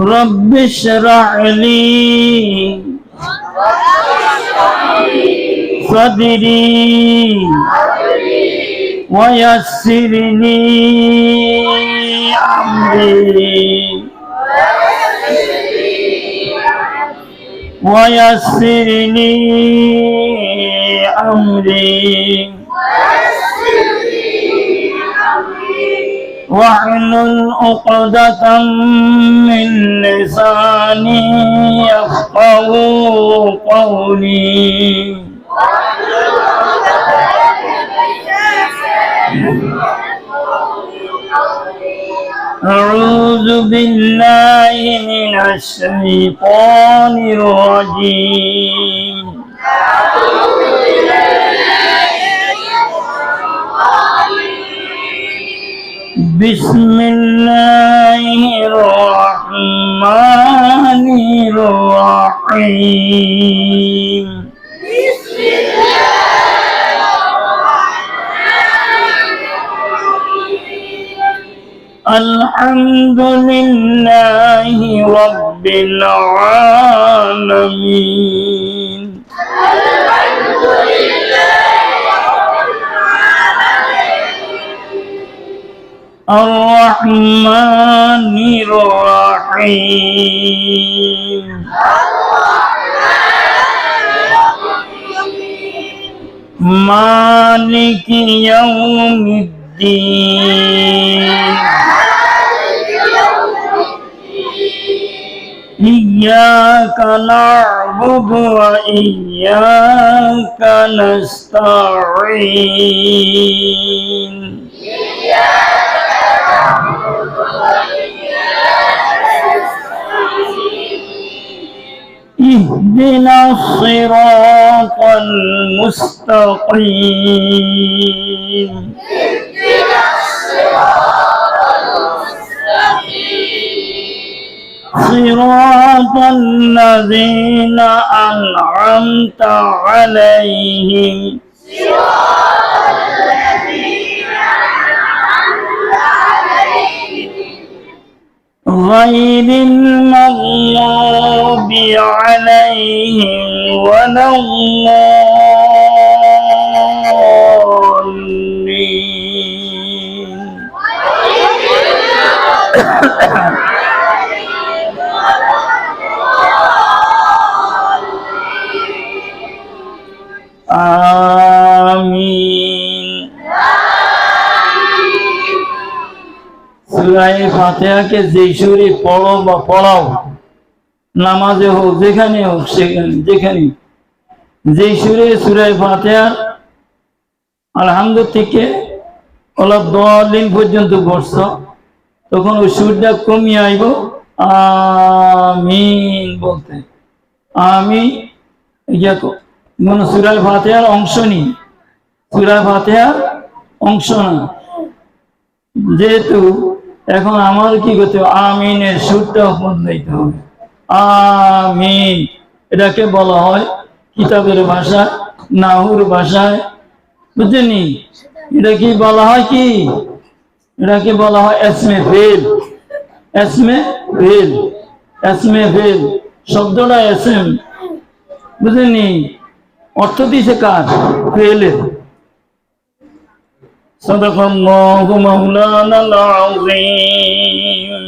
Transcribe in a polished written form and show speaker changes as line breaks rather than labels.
رب اشرح لي صدري ويسر لي أمري ويسر لي أمري واحلل عقدة من لساني يفقهوا قولي أعوذ بالله من الشيطان الرجيم بسم الله الرحمن الرحيم الحمد لله رب العالمين الرحمن الرحيم مالك يوم الدين إياك نعبد وإياك نستعين اهدنا الصراط المستقيم صراط الذين أنعمت عليهم غير المغضوب عليهم ولا الضالين آمين সূরা ফাতিহাকে যে সুরে পড়ো বা পড়াও নামাজে হোক যেখানে হোক সেখানে যেখানে যে সুরে সূরা ফাতিহা আলহামদুলিল্লাহ থেকে ওলা দলিন পর্যন্ত পড়ছ তখন ওই সুরটা কমিয়ে আইব আমিন বলতে আমি মনে সূরা ফাতিহার অংশ নি সূরা ফাতিহার অংশ না যেহেতু এখন আমার কি করতে হবে আমিনের সুরটা বদলাইতে হবে আমিন এটাকে বলা হয় কিতাবের ভাষায় নাহুর ভাষায় বুঝছেনি এটা কি বলা হয় কি এটাকে বলা হয় এসমে ফেল এসমে ফেল এসমে ফেল শব্দটা এসএম বুঝছেনি অর্থ দিছে কার ফেলের صدق الله مولانا العظيم